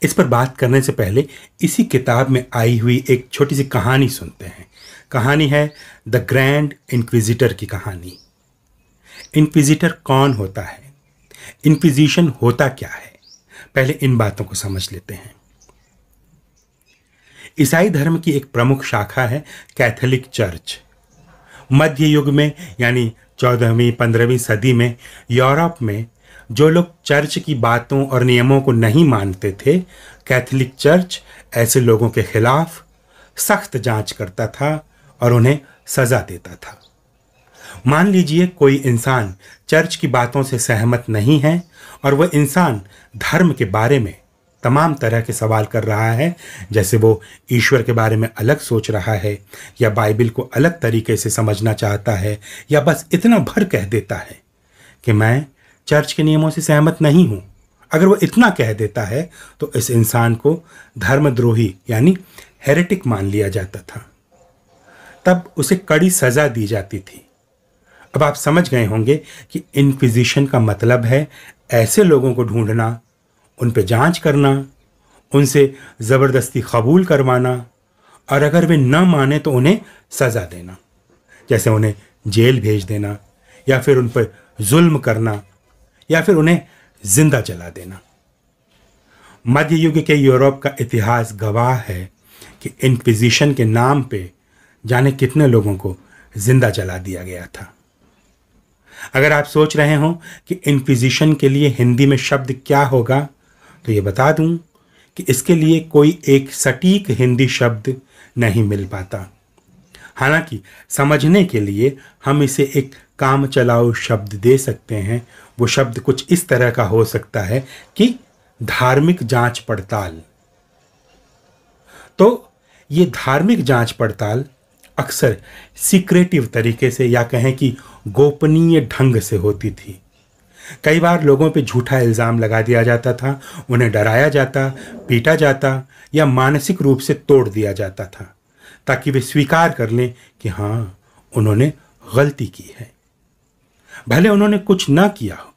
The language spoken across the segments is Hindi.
इस पर बात करने से पहले इसी किताब में आई हुई एक छोटी सी कहानी सुनते हैं। कहानी है द ग्रैंड इंक्विजिटर की कहानी। इंक्विजिटर कौन होता है, इंक्विजिशन होता क्या है, पहले इन बातों को समझ लेते हैं। ईसाई धर्म की एक प्रमुख शाखा है कैथोलिक चर्च। मध्य युग में यानी 14वीं 15वीं सदी में यूरोप में जो लोग चर्च की बातों और नियमों को नहीं मानते थे, कैथोलिक चर्च ऐसे लोगों के खिलाफ सख्त जांच करता था और उन्हें सजा देता था। मान लीजिए कोई इंसान चर्च की बातों से सहमत नहीं है और वह इंसान धर्म के बारे में तमाम तरह के सवाल कर रहा है, जैसे वो ईश्वर के बारे में अलग सोच रहा है या बाइबल को अलग तरीके से समझना चाहता है, या बस इतना भर कह देता है कि मैं चर्च के नियमों से सहमत नहीं हूं। अगर वो इतना कह देता है तो इस इंसान को धर्मद्रोही यानी हेरेटिक मान लिया जाता था। तब उसे कड़ी सजा दी जाती थी। अब आप समझ गए होंगे कि इंक्विजिशन का मतलब है ऐसे लोगों को ढूंढना, उन पे जांच करना, उनसे ज़बरदस्ती कबूल करवाना और अगर वे न माने तो उन्हें सज़ा देना, जैसे उन्हें जेल भेज देना या फिर उन पर जुल्म करना या फिर उन्हें जिंदा जला देना। मध्य युग के यूरोप का इतिहास गवाह है कि इंक्विजिशन के नाम पे जाने कितने लोगों को जिंदा जला दिया गया था। अगर आप सोच रहे हो कि इंक्विजिशन के लिए हिंदी में शब्द क्या होगा, तो ये बता दूं कि इसके लिए कोई एक सटीक हिंदी शब्द नहीं मिल पाता। हालांकि समझने के लिए हम इसे एक काम चलाऊ शब्द दे सकते हैं। वो शब्द कुछ इस तरह का हो सकता है कि धार्मिक जांच पड़ताल। तो ये धार्मिक जांच पड़ताल अक्सर सीक्रेटिव तरीके से या कहें कि गोपनीय ढंग से होती थी। कई बार लोगों पे झूठा इल्ज़ाम लगा दिया जाता था, उन्हें डराया जाता, पीटा जाता या मानसिक रूप से तोड़ दिया जाता था ताकि वे स्वीकार कर लें कि हाँ, उन्होंने गलती की है। भले उन्होंने कुछ ना किया हो,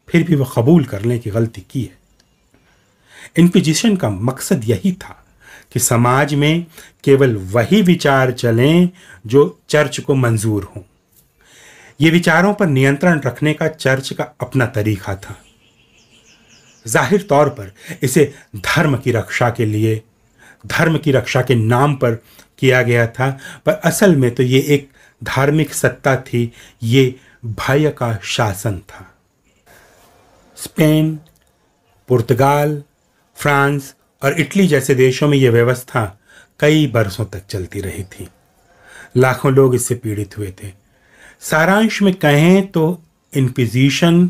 फिर भी वह कबूल कर लें कि गलती की है। इंक्विजिशन का मकसद यही था कि समाज में केवल वही विचार चलें जो चर्च को मंजूर हों। ये विचारों पर नियंत्रण रखने का चर्च का अपना तरीका था। जाहिर तौर पर इसे धर्म की रक्षा के लिए, धर्म की रक्षा के नाम पर किया गया था, पर असल में तो ये एक धार्मिक सत्ता थी, ये भय का शासन था। स्पेन, पुर्तगाल, फ्रांस और इटली जैसे देशों में यह व्यवस्था कई बरसों तक चलती रही थी। लाखों लोग इससे पीड़ित हुए थे। सारांश में कहें तो इंक्विजिशन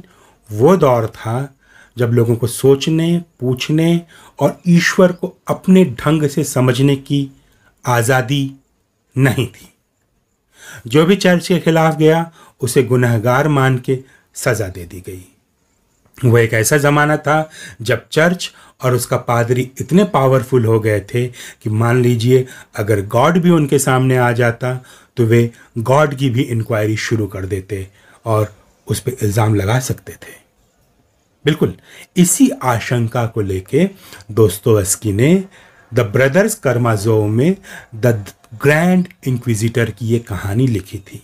वो दौर था जब लोगों को सोचने, पूछने और ईश्वर को अपने ढंग से समझने की आज़ादी नहीं थी। जो भी चर्च के खिलाफ गया उसे गुनहगार मान के सज़ा दे दी गई। वो एक ऐसा ज़माना था जब चर्च और उसका पादरी इतने पावरफुल हो गए थे कि मान लीजिए अगर गॉड भी उनके सामने आ जाता तो वे गॉड की भी इंक्वायरी शुरू कर देते और उस पर इल्ज़ाम लगा सकते थे। बिल्कुल इसी आशंका को लेके दोस्तोयेव्स्की ने द ब्रदर्स करामाज़ोव में द ग्रैंड इंक्विजिटर की ये कहानी लिखी थी।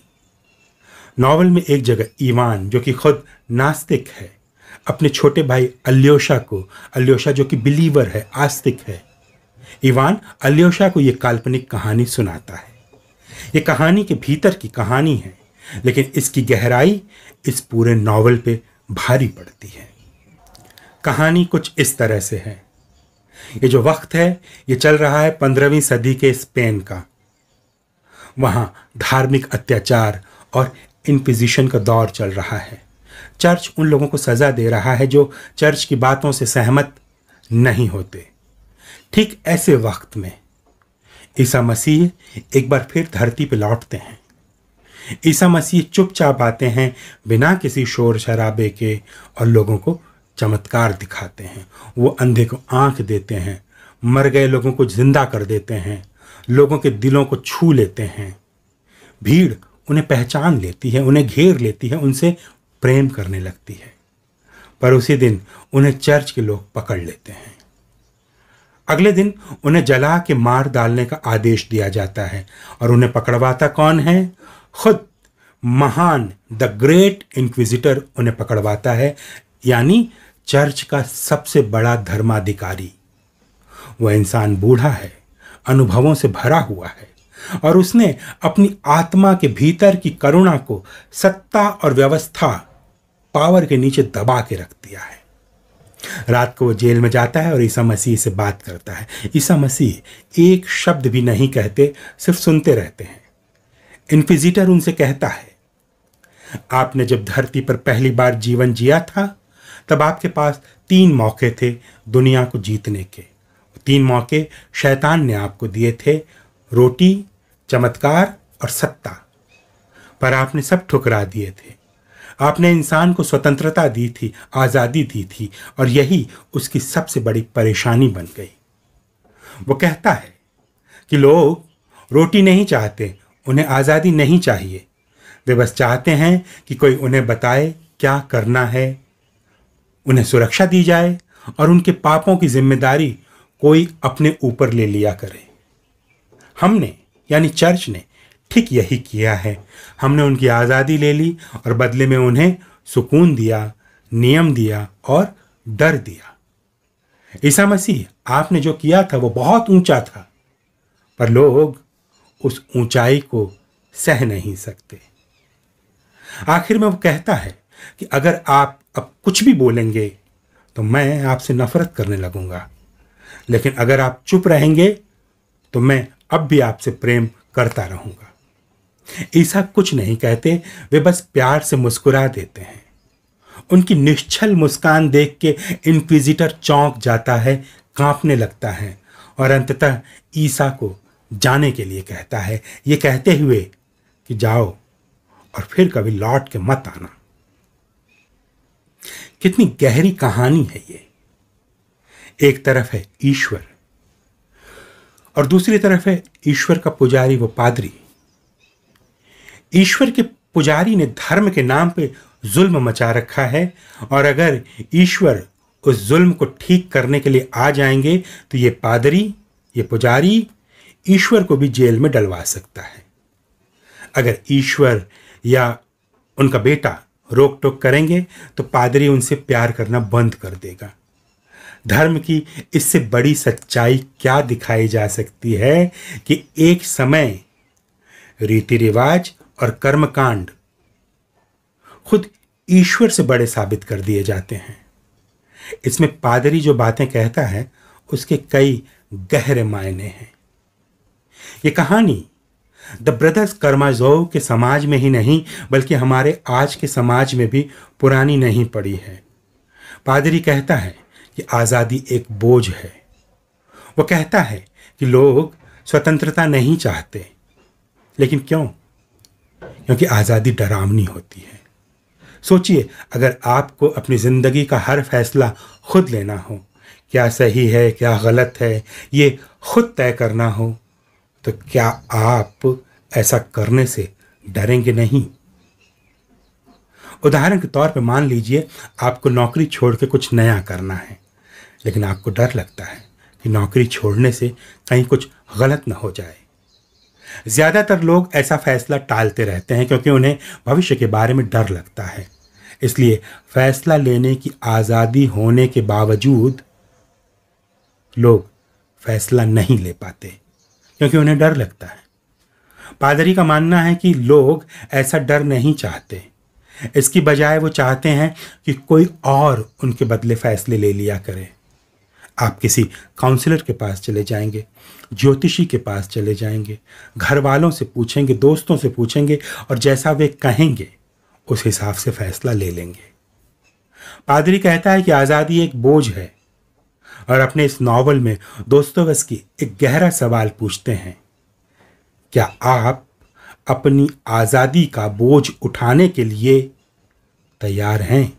नॉवल में एक जगह इवान, जो कि खुद नास्तिक है, अपने छोटे भाई अल्योशा जो कि बिलीवर है, आस्तिक है, इवान अल्योशा को यह काल्पनिक कहानी सुनाता है। ये कहानी के भीतर की कहानी है, लेकिन इसकी गहराई इस पूरे नॉवल पे भारी पड़ती है। कहानी कुछ इस तरह से है। ये जो वक्त है ये चल रहा है 15वीं सदी के स्पेन का। वहाँ धार्मिक अत्याचार और इंक्विजिशन का दौर चल रहा है। चर्च उन लोगों को सज़ा दे रहा है जो चर्च की बातों से सहमत नहीं होते। ठीक ऐसे वक्त में ईसा मसीह एक बार फिर धरती पर लौटते हैं। ईसा मसीह चुपचाप आते हैं बिना किसी शोर शराबे के और लोगों को चमत्कार दिखाते हैं। वो अंधे को आंख देते हैं, मर गए लोगों को जिंदा कर देते हैं, लोगों के दिलों को छू लेते हैं। भीड़ उन्हें पहचान लेती है, उन्हें घेर लेती है, उनसे प्रेम करने लगती है। पर उसी दिन उन्हें चर्च के लोग पकड़ लेते हैं। अगले दिन उन्हें जला के मार डालने का आदेश दिया जाता है और उन्हें पकड़वाता कौन है? खुद महान द ग्रेट इंक्विजिटर उन्हें पकड़वाता है, यानी चर्च का सबसे बड़ा धर्माधिकारी। वह इंसान बूढ़ा है, अनुभवों से भरा हुआ है और उसने अपनी आत्मा के भीतर की करुणा को सत्ता और व्यवस्था पावर के नीचे दबा के रख दिया है। रात को वो जेल में जाता है और ईसा मसीह से बात करता है। ईसा मसीह एक शब्द भी नहीं कहते, सिर्फ सुनते रहते हैं। इन्क्विजिटर उनसे कहता है, आपने जब धरती पर पहली बार जीवन जिया था तब आपके पास 3 मौके थे दुनिया को जीतने के। 3 मौके शैतान ने आपको दिए थे, रोटी, चमत्कार और सत्ता, पर आपने सब ठुकरा दिए थे। आपने इंसान को स्वतंत्रता दी थी, आज़ादी दी थी और यही उसकी सबसे बड़ी परेशानी बन गई। वो कहता है कि लोग रोटी नहीं चाहते, उन्हें आज़ादी नहीं चाहिए। वे बस चाहते हैं कि कोई उन्हें बताए क्या करना है, उन्हें सुरक्षा दी जाए और उनके पापों की जिम्मेदारी कोई अपने ऊपर ले लिया करे। हमने यानी चर्च ने ठीक यही किया है। हमने उनकी आज़ादी ले ली और बदले में उन्हें सुकून दिया, नियम दिया और डर दिया। ईसा मसीह, आपने जो किया था वो बहुत ऊंचा था, पर लोग उस ऊंचाई को सह नहीं सकते। आखिर में वो कहता है कि अगर आप अब कुछ भी बोलेंगे तो मैं आपसे नफरत करने लगूंगा, लेकिन अगर आप चुप रहेंगे तो मैं अब भी आपसे प्रेम करता रहूंगा। ईसा कुछ नहीं कहते, वे बस प्यार से मुस्कुरा देते हैं। उनकी निश्चल मुस्कान देख के इन्क्विजिटर चौंक जाता है, कांपने लगता है और अंततः ईसा को जाने के लिए कहता है, ये कहते हुए कि जाओ और फिर कभी लौट के मत आना। कितनी गहरी कहानी है ये। एक तरफ है ईश्वर और दूसरी तरफ है ईश्वर का पुजारी, वो पादरी। ईश्वर के पुजारी ने धर्म के नाम पे जुल्म मचा रखा है और अगर ईश्वर उस जुल्म को ठीक करने के लिए आ जाएंगे तो ये पादरी, ये पुजारी ईश्वर को भी जेल में डलवा सकता है। अगर ईश्वर या उनका बेटा रोक टोक करेंगे तो पादरी उनसे प्यार करना बंद कर देगा। धर्म की इससे बड़ी सच्चाई क्या दिखाई जा सकती है कि एक समय रीति रिवाज और कर्मकांड खुद ईश्वर से बड़े साबित कर दिए जाते हैं। इसमें पादरी जो बातें कहता है उसके कई गहरे मायने हैं। ये कहानी द ब्रदर्स कर्माजोव के समाज में ही नहीं बल्कि हमारे आज के समाज में भी पुरानी नहीं पड़ी है। पादरी कहता है कि आज़ादी एक बोझ है। वो कहता है कि लोग स्वतंत्रता नहीं चाहते, लेकिन क्यों? क्योंकि आज़ादी डरावनी होती है। सोचिए, अगर आपको अपनी ज़िंदगी का हर फैसला खुद लेना हो, क्या सही है क्या गलत है ये खुद तय करना हो, तो क्या आप ऐसा करने से डरेंगे नहीं? उदाहरण के तौर पे मान लीजिए आपको नौकरी छोड़ के कुछ नया करना है, लेकिन आपको डर लगता है कि नौकरी छोड़ने से कहीं कुछ गलत ना हो जाए। ज़्यादातर लोग ऐसा फैसला टालते रहते हैं क्योंकि उन्हें भविष्य के बारे में डर लगता है। इसलिए फैसला लेने की आज़ादी होने के बावजूद लोग फैसला नहीं ले पाते क्योंकि उन्हें डर लगता है। पादरी का मानना है कि लोग ऐसा डर नहीं चाहते, इसकी बजाय वो चाहते हैं कि कोई और उनके बदले फैसले ले लिया करे। आप किसी काउंसलर के पास चले जाएंगे, ज्योतिषी के पास चले जाएंगे, घर वालों से पूछेंगे, दोस्तों से पूछेंगे और जैसा वे कहेंगे उस हिसाब से फैसला ले लेंगे। पादरी कहता है कि आज़ादी एक बोझ है और अपने इस नॉवल में दोस्तोवस्की एक गहरा सवाल पूछते हैं, क्या आप अपनी आज़ादी का बोझ उठाने के लिए तैयार हैं?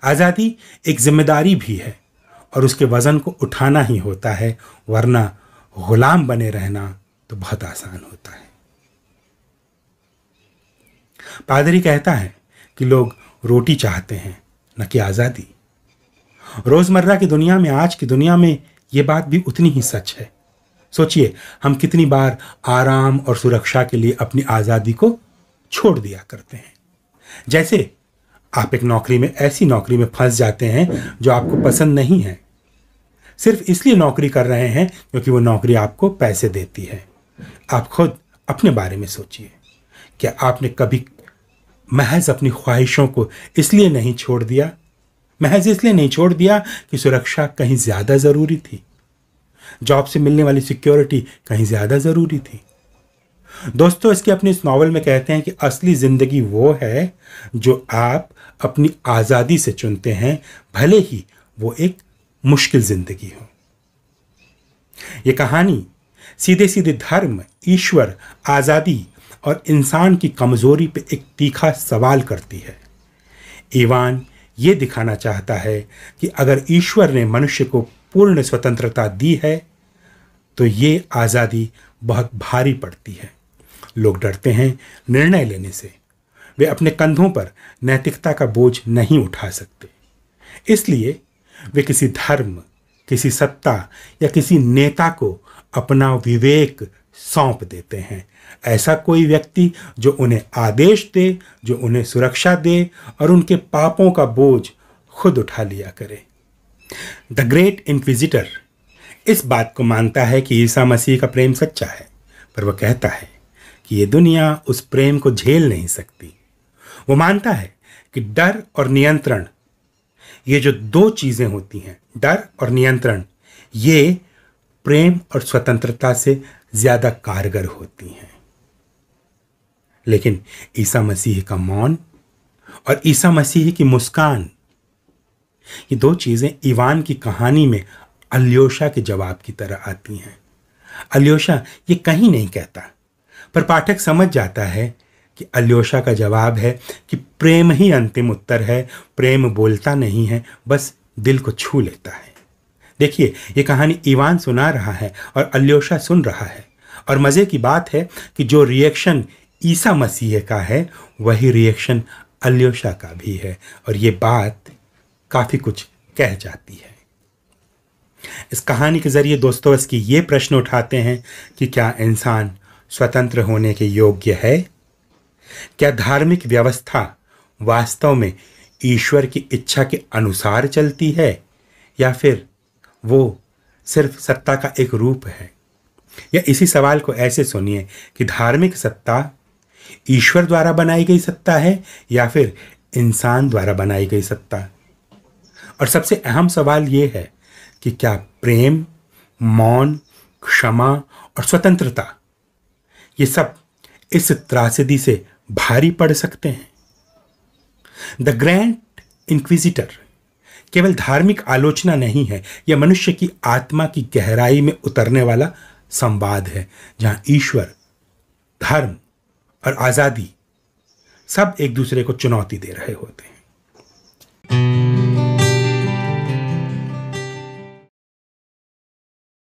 आज़ादी एक जिम्मेदारी भी है और उसके वजन को उठाना ही होता है, वरना गुलाम बने रहना तो बहुत आसान होता है। पादरी कहता है कि लोग रोटी चाहते हैं न कि आज़ादी। रोज़मर्रा की दुनिया में, आज की दुनिया में ये बात भी उतनी ही सच है। सोचिए, हम कितनी बार आराम और सुरक्षा के लिए अपनी आज़ादी को छोड़ दिया करते हैं। जैसे आप एक नौकरी में, ऐसी नौकरी में फंस जाते हैं जो आपको पसंद नहीं है, सिर्फ इसलिए नौकरी कर रहे हैं क्योंकि वो नौकरी आपको पैसे देती है। आप खुद अपने बारे में सोचिए, क्या आपने कभी महज अपनी ख्वाहिशों को इसलिए नहीं छोड़ दिया, महज इसलिए नहीं छोड़ दिया कि सुरक्षा कहीं ज़्यादा ज़रूरी थी, जॉब से मिलने वाली सिक्योरिटी कहीं ज़्यादा ज़रूरी थी? दोस्तों, इसके अपने इस नॉवल में कहते हैं कि असली ज़िंदगी वो है जो आप अपनी आज़ादी से चुनते हैं, भले ही वो एक मुश्किल ज़िंदगी हो। ये कहानी सीधे सीधे धर्म, ईश्वर, आज़ादी और इंसान की कमज़ोरी पे एक तीखा सवाल करती है। इवान ये दिखाना चाहता है कि अगर ईश्वर ने मनुष्य को पूर्ण स्वतंत्रता दी है तो ये आज़ादी बहुत भारी पड़ती है। लोग डरते हैं निर्णय लेने से, वे अपने कंधों पर नैतिकता का बोझ नहीं उठा सकते, इसलिए वे किसी धर्म, किसी सत्ता या किसी नेता को अपना विवेक सौंप देते हैं। ऐसा कोई व्यक्ति जो उन्हें आदेश दे, जो उन्हें सुरक्षा दे और उनके पापों का बोझ खुद उठा लिया करे। द ग्रेट इंक्विजिटर इस बात को मानता है कि ईसा मसीह का प्रेम सच्चा है, पर वह कहता है कि ये दुनिया उस प्रेम को झेल नहीं सकती। वो मानता है कि डर और नियंत्रण, ये जो दो चीज़ें होती हैं, डर और नियंत्रण, ये प्रेम और स्वतंत्रता से ज़्यादा कारगर होती हैं। लेकिन ईसा मसीह का मौन और ईसा मसीह की मुस्कान, ये दो चीज़ें इवान की कहानी में अल्योशा के जवाब की तरह आती हैं। अल्योशा ये कहीं नहीं कहता, पर पाठक समझ जाता है कि अल्योशा का जवाब है कि प्रेम ही अंतिम उत्तर है। प्रेम बोलता नहीं है, बस दिल को छू लेता है। देखिए, ये कहानी इवान सुना रहा है और अल्योशा सुन रहा है, और मज़े की बात है कि जो रिएक्शन ईसा मसीह का है वही रिएक्शन अल्योशा का भी है, और ये बात काफ़ी कुछ कह जाती है। इस कहानी के ज़रिए दोस्तोवस्की ये प्रश्न उठाते हैं कि क्या इंसान स्वतंत्र होने के योग्य है? क्या धार्मिक व्यवस्था वास्तव में ईश्वर की इच्छा के अनुसार चलती है, या फिर वो सिर्फ सत्ता का एक रूप है? या इसी सवाल को ऐसे सुनिए कि धार्मिक सत्ता ईश्वर द्वारा बनाई गई सत्ता है या फिर इंसान द्वारा बनाई गई सत्ता? और सबसे अहम सवाल ये है कि क्या प्रेम, मौन, क्षमा और स्वतंत्रता, ये सब इस त्रासदी से भारी पड़ सकते हैं? द ग्रैंड इंक्विजिटर केवल धार्मिक आलोचना नहीं है, यह मनुष्य की आत्मा की गहराई में उतरने वाला संवाद है, जहां ईश्वर, धर्म और आज़ादी सब एक दूसरे को चुनौती दे रहे होते हैं।